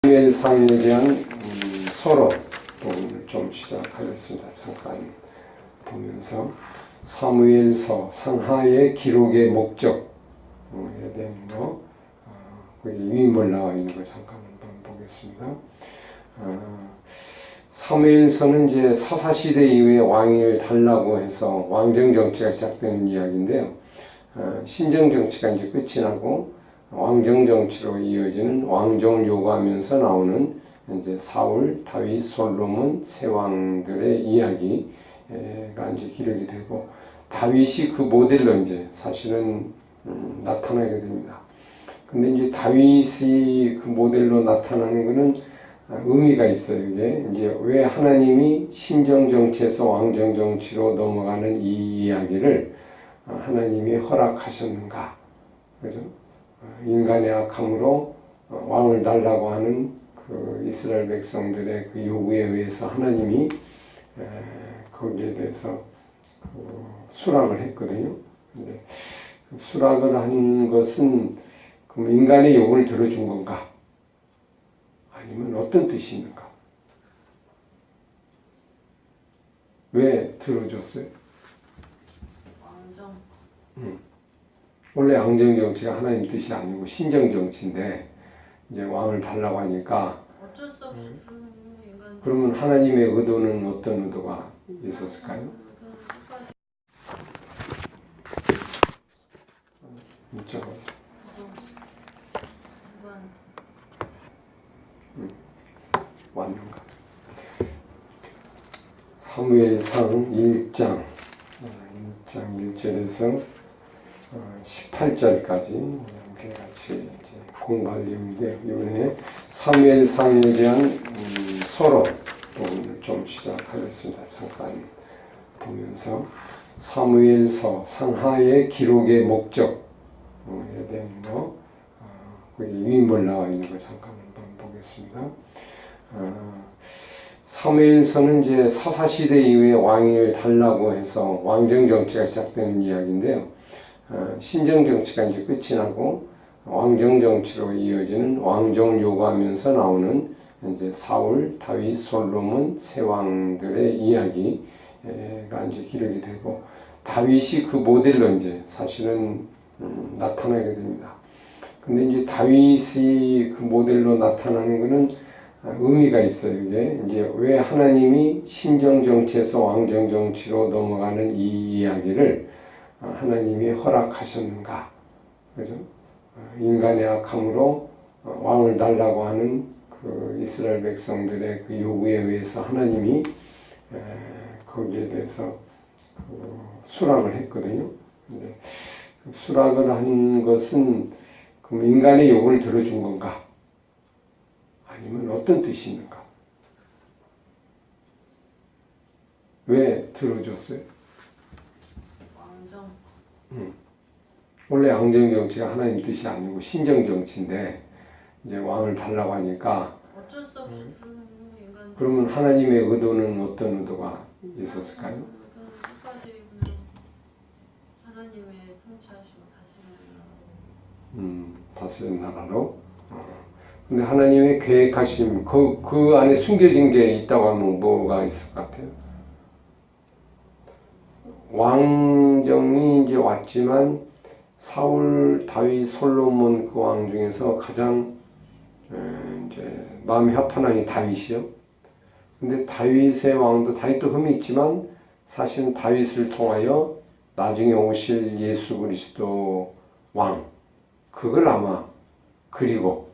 사무엘상에 대한 서론 부분을 좀 시작하겠습니다. 잠깐 보면서 사무엘서 상하의 기록의 목적에 대한 거, 거기 유인물 나와 있는 거 잠깐 한번 보겠습니다. 사무엘서는 이제 사사시대 이후에 왕위를 달라고 해서 왕정 정치가 시작되는 이야기인데요. 신정 정치가 이제 끝이 나고 왕정 정치로 이어지는 왕정을 요구하면서 나오는 이제 사울, 다윗, 솔로몬 세 왕들의 이야기가 이제 기록이 되고, 다윗이 그 모델로 이제 사실은 나타나게 됩니다. 근데 이제 다윗이 그 모델로 나타나는 것은 의미가 있어요. 이게 이제 왜 하나님이 신정 정치에서 왕정 정치로 넘어가는 이 이야기를 하나님이 허락하셨는가? 그죠? 인간의 악함으로 왕을 달라고 하는 그 이스라엘 백성들의 그 요구에 의해서 하나님이 거기에 대해서 수락을 했거든요. 근데 그 수락을 한 것은 그럼 인간의 요구를 들어준 건가? 아니면 어떤 뜻이 있는가? 왜 들어줬어요? 왕정. 원래 왕정 정치가 하나님 뜻이 아니고 신정 정치인데 이제 왕을 달라고 하니까 어쩔 수 없이 인간. 그러면 하나님의 의도는 어떤 의도가 있었을까요? 왔는가? 사무엘상 1장 1절에서 18절까지 이렇게 같이 이제 공부할 내용인데, 이번에 사무엘상에 대한 서론 부분을 좀 시작하겠습니다. 잠깐 보면서 사무엘서 상하의 기록의 목적에 대한 거, 거기 유인물 나와 있는 거 잠깐 한번 보겠습니다. 사무엘서는 이제 사사시대 이후에 왕위를 달라고 해서 왕정 정치가 시작되는 이야기인데요. 신정 정치가 이제 끝이 나고 왕정 정치로 이어지는 왕정을 요구하면서 나오는 이제 사울, 다윗, 솔로몬 세 왕들의 이야기가 이제 기록이 되고, 다윗이 그 모델로 이제 사실은 나타나게 됩니다. 근데 이제 다윗이 그 모델로 나타나는 것은 의미가 있어요. 이게 이제 왜 하나님이 신정 정치에서 왕정 정치로 넘어가는 이 이야기를 하나님이 허락하셨는가? 그죠? 인간의 악함으로 왕을 달라고 하는 그 이스라엘 백성들의 그 요구에 의해서 하나님이 거기에 대해서 수락을 했거든요. 근데 그 수락을 한 것은 그럼 인간의 요구를 들어준 건가? 아니면 어떤 뜻이 있는가? 왜 들어줬어요? 왕정. 원래 왕정 정치가 하나님 뜻이 아니고 신정 정치인데 이제 왕을 달라고 하니까 어쩔 수 없이 인간. 그러면 하나님의 의도는 어떤 의도가 있었을까요? 끝까지 그냥 하나님의 통치하시고 다스리는 나라로. 근데 하나님의 계획하심, 그 안에 숨겨진 게 있다고 하면 뭐가 있을 것 같아요? 왕정이 이제 왔지만 사울, 다윗, 솔로몬 그 왕 중에서 가장 이제 마음이 합한 왕이 다윗이요. 근데 다윗의 왕도 다윗도 흠이 있지만 사실은 다윗을 통하여 나중에 오실 예수 그리스도 왕, 그걸 아마 그리고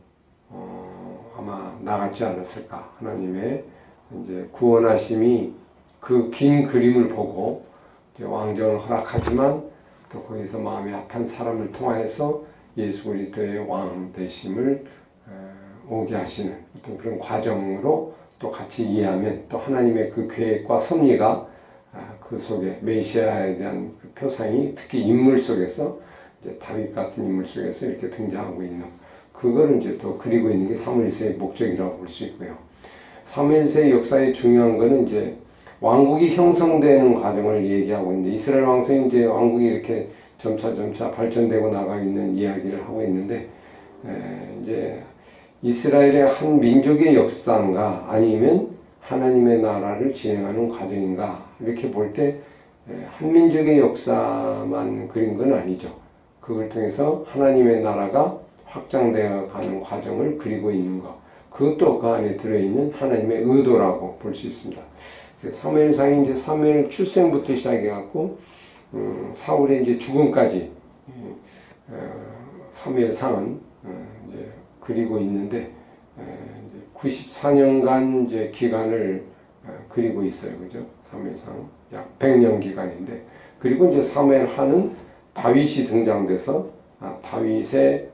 아마 나갔지 않았을까. 하나님의 이제 구원하심이 그 긴 그림을 보고 이제 왕정을 허락하지만 또 거기서 마음이 합한 사람을 통하여서 예수 그리스도의 왕 되심을 오게 하시는 어떤 그런 과정으로 또 같이 이해하면 또 하나님의 그 계획과 섭리가 그 속에 메시아에 대한 그 표상이 특히 인물 속에서 이제 다윗 같은 인물 속에서 이렇게 등장하고 있는, 그거를 이제 또 그리고 있는 게 사무엘서의 목적이라고 볼 수 있고요. 사무엘서의 역사의 중요한 거는 이제 왕국이 형성되는 과정을 얘기하고 있는데, 이스라엘 왕성이 이제 왕국이 이렇게 점차 발전되고 나가고 있는 이야기를 하고 있는데, 이제 이스라엘의 한 민족의 역사인가 아니면 하나님의 나라를 진행하는 과정인가 이렇게 볼 때 한 민족의 역사만 그린 건 아니죠. 그걸 통해서 하나님의 나라가 확장되어 가는 과정을 그리고 있는 것. 그것도 그 안에 들어있는 하나님의 의도라고 볼 수 있습니다. 사무엘상이 이제 사무엘 출생부터 시작해갖고 사울의 이제 죽음까지 사무엘상은 이제 그리고 있는데 94년간 이제 기간을 그리고 있어요, 그죠? 사무엘상 약 100년 기간인데 그리고 이제 사무엘하는 다윗이 등장돼서 다윗의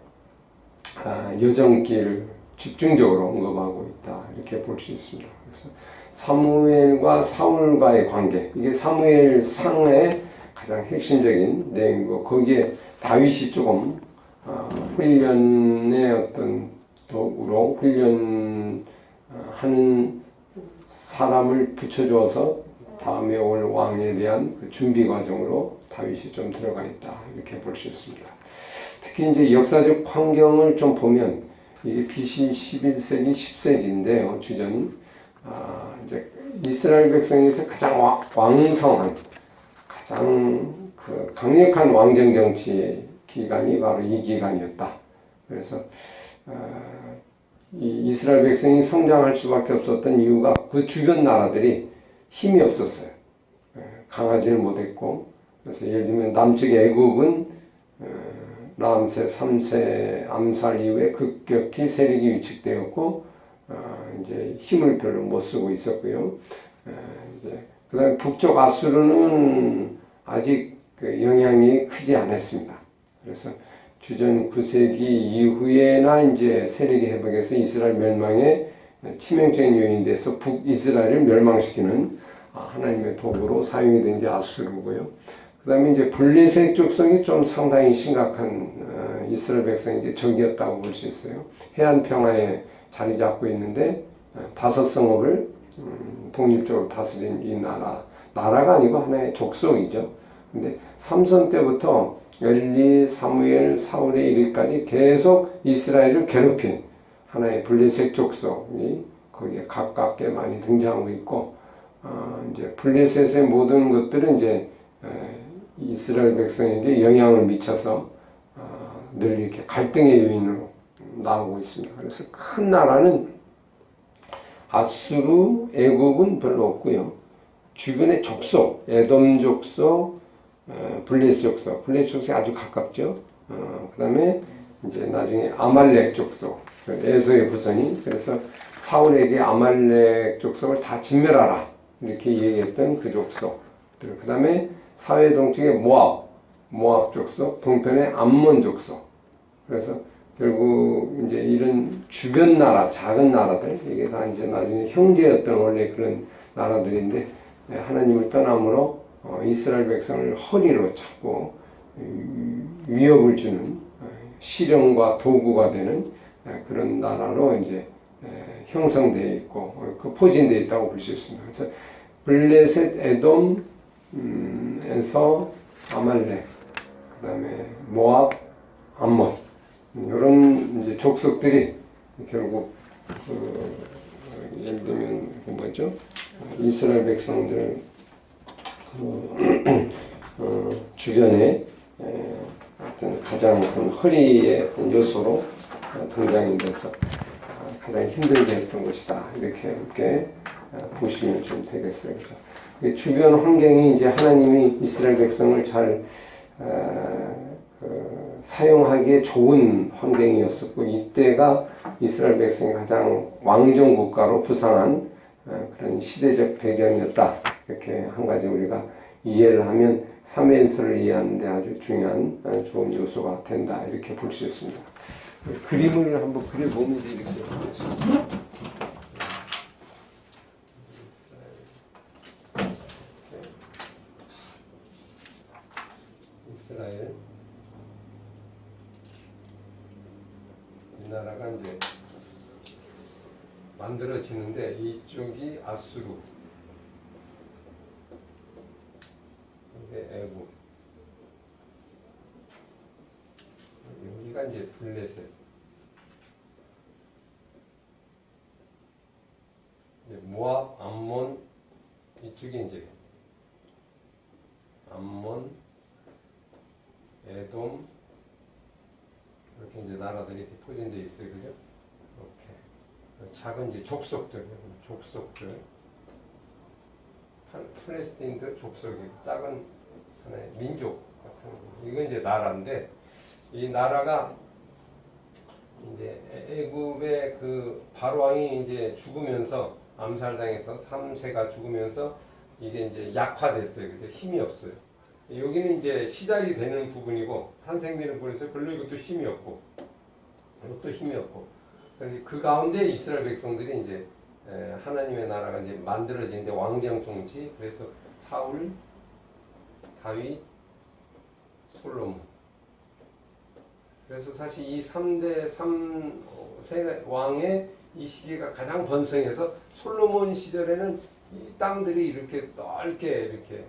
여정길을 집중적으로 언급하고 있다 이렇게 볼 수 있습니다. 그래서 사무엘과 사울과의 관계 이게 사무엘상의 가장 핵심적인 내용이고 거기에 다윗이 조금 훈련의 어떤 도구로 훈련하는 사람을 붙여줘서 다음에 올 왕에 대한 그 준비 과정으로 다윗이 좀 들어가 있다 이렇게 볼 수 있습니다. 특히 이제 역사적 환경을 좀 보면 이게 BC 11세기 10세기인데요. 주전 이제 이스라엘 백성에서 가장 왕성한 가장 그 강력한 왕정 정치의 기간이 바로 이 기간이었다. 그래서 이 이스라엘 백성이 성장할 수밖에 없었던 이유가 그 주변 나라들이 힘이 없었어요. 강하지를 못했고 그래서 예를 들면 남측 애국은 라암세 3세 암살 이후에 급격히 세력이 위축되었고 이제 힘을 별로 못 쓰고 있었고요. 이제 그다음에 북쪽 아수르는 아직 그 영향이 크지 않았습니다. 그래서 주전 9세기 이후에나 이제 세력이 회복해서 이스라엘 멸망의 치명적인 요인이 돼서 북이스라엘을 멸망시키는 하나님의 도구로 사용이 된 게 아수르고요. 그 다음에 이제 블레셋 족속이 좀 상당히 심각한 이스라엘 백성의 이제 적이었다고 볼 수 있어요. 해안 평화에 자리 잡고 있는데 5성읍을 독립적으로 다스린 이 나라가 아니고 하나의 족속이죠. 근데 삼손 때부터 엘리, 사무엘, 사울에 이르기까지 계속 이스라엘을 괴롭힌 하나의 블레셋 족속이 거기에 가깝게 많이 등장하고 있고 이제 블레셋의 모든 것들은 이제 이스라엘 백성에게 영향을 미쳐서 늘 이렇게 갈등의 요인으로 나오고 있습니다. 그래서 큰 나라는 아수르, 애국은 별로 없고요. 주변의 족속, 에돔 족속, 블레셋 족속이 아주 가깝죠. 그 다음에 이제 나중에 아말렉 족속, 에서의 후손이 그래서 사울에게 아말렉 족속을 다 진멸하라 이렇게 얘기했던 그 족속. 그 다음에 사회 동쪽의 모압 족속, 동편의 암몬 족속. 그래서 결국 이제 이런 주변 나라, 작은 나라들, 이게 다 이제 나중에 형제였던 원래 그런 나라들인데 하나님을 떠남으로 이스라엘 백성을 허리로 잡고 위협을 주는 시령과 도구가 되는 그런 나라로 이제 형성되어 있고 그 포진되어 있다고 볼 수 있습니다. 그래서 블레셋, 에돔, 에서, 아말렉, 그 다음에 모압, 암몬 이런 이제 족속들이 결국 예를 들면 그 뭐죠? 이스라엘 백성들 주변에 어떤 가장 큰 허리의 어떤 요소로 등장이 돼서 가장 힘들게 했던 것이다 이렇게 보시면 좀 되겠어요. 그래서 주변 환경이 이제 하나님이 이스라엘 백성을 잘 사용하기에 좋은 환경이었었고 이때가 이스라엘 백성이 가장 왕정 국가로 부상한 그런 시대적 배경이었다. 이렇게 한 가지 우리가 이해를 하면 사무엘서를 이해하는 데 아주 중요한 좋은 요소가 된다. 이렇게 볼 수 있습니다. 그림을 한번 그려보면 이렇게 되겠습니다. 이스라엘 이 나라가 이제 만들어지는데 이쪽이 아수르 이게 애국 여기가 이제 블레셋 모압, 암몬 이쪽이 이제 암몬, 에돔 이렇게 이제 나라들이 이렇게 포진되어 있어요, 그죠? 이렇게 작은 이제 족속들, 팔레스타인도 족속이 작은 하나의 민족 같은 이건 이제 나라인데 이 나라가 이제 애굽의 그 바로 왕이 이제 죽으면서 암살당해서 3세가 죽으면서 이게 이제 약화됐어요. 그죠? 힘이 없어요. 여기는 이제 시작이 되는 부분이고 탄생되는 부분에서 별로 이것도 힘이 없고 이것도 힘이 없고 그 가운데 이스라엘 백성들이 이제 하나님의 나라가 이제 만들어지는데 왕정 통치 그래서 사울, 다윗, 솔로몬 그래서 사실 이 3대 세 왕의 이 시기가 가장 번성해서 솔로몬 시절에는 이 땅들이 이렇게 넓게 이렇게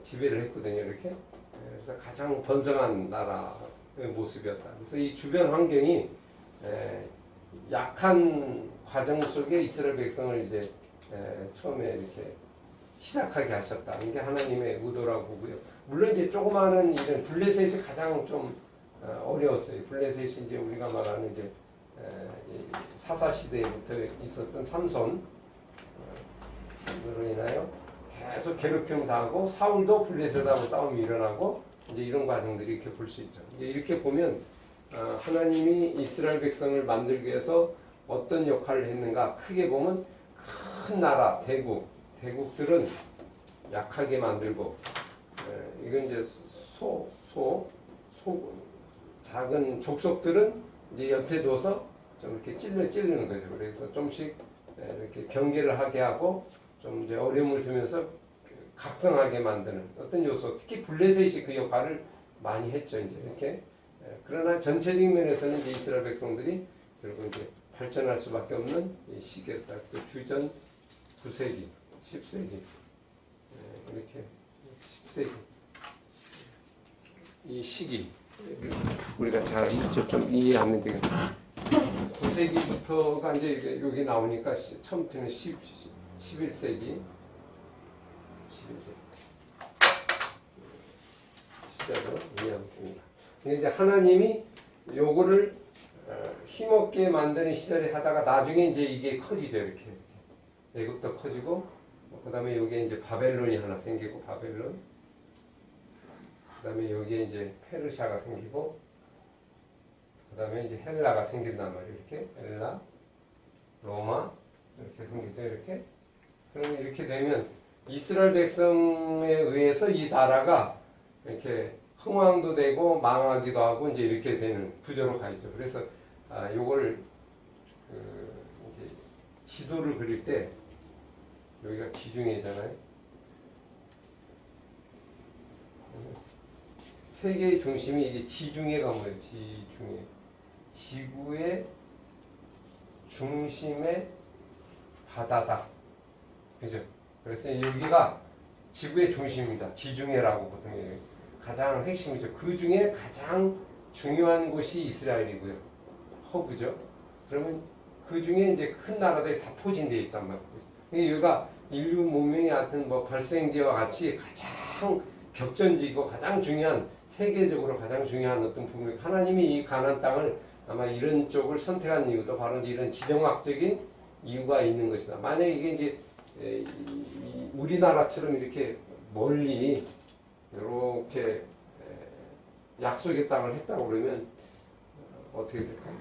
지배를 했거든요. 이렇게 그래서 가장 번성한 나라의 모습이었다. 그래서 이 주변 환경이 약한 과정 속에 이스라엘 백성을 이제 처음에 이렇게 시작하게 하셨다. 이게 하나님의 의도라고 보고요. 물론 이제 조그마한 이런 블레셋이 가장 좀 어려웠어요. 블레셋이 이제 우리가 말하는 이제 사사 시대부터 있었던 삼손으로 인하여 계속 괴롭힘 당하고 사울도 블레셋하고 싸움이 일어나고 이제 이런 과정들이 이렇게 볼 수 있죠. 이제 이렇게 보면 하나님이 이스라엘 백성을 만들기 위해서 어떤 역할을 했는가 크게 보면 큰 나라 대국들은 약하게 만들고 이건 이제 작은 족속들은 이제 옆에 둬서 좀 이렇게 찌르는 거죠. 그래서 좀씩 이렇게 경계를 하게 하고 좀 이제 어려움을 주면서 각성하게 만드는 어떤 요소, 특히 블레셋이 그 역할을 많이 했죠. 이제 이렇게 그러나 전체적인 면에서는 이제 이스라엘 백성들이 결국 이제 발전할 수밖에 없는 이 시기였다. 그래서 주전 9세기, 10세기 이렇게 10세기 이 시기 우리가 잘 좀 이해하면 되겠습니다. 9세기부터가 이제 여기 나오니까 처음부터는 11세기 시작으로 이해하면 됩니다. 근데 이제 하나님이 요거를 힘없게 만드는 시절에 하다가 나중에 이제 이게 커지죠. 이렇게 애국도 커지고 그 다음에 여기에 이제 바벨론이 하나 생기고 바벨론 그 다음에 여기에 이제 페르시아가 생기고 그 다음에 이제 헬라가 생긴단 말이에요. 이렇게 헬라, 로마 이렇게 생기죠. 이렇게 그러면 이렇게 되면 이스라엘 백성에 의해서 이 나라가 이렇게 흥왕도 되고 망하기도 하고 이제 이렇게 되는 구조로 가 있죠. 그래서 요걸 이제 지도를 그릴 때 여기가 지중해잖아요. 세계의 중심이 이게 지중해가 뭐예요? 지중해. 지구의 중심의 바다다. 그죠? 그래서 여기가 지구의 중심입니다. 지중해라고 보통 해요. 가장 핵심이죠. 그 중에 가장 중요한 곳이 이스라엘이고요. 허브죠. 그러면 그 중에 이제 큰 나라들이 다 포진되어 있단 말이에요. 여기가 인류 문명의 하여튼 뭐 발생지와 같이 가장 격전지고 가장 중요한 세계적으로 가장 중요한 어떤 부분. 하나님이 이 가나안 땅을 아마 이런 쪽을 선택한 이유도 바로 이런 지정학적인 이유가 있는 것이다. 만약에 이게 이제 우리나라처럼 이렇게 멀리 이렇게 약속의 땅을 했다고 그러면 어떻게 될까요?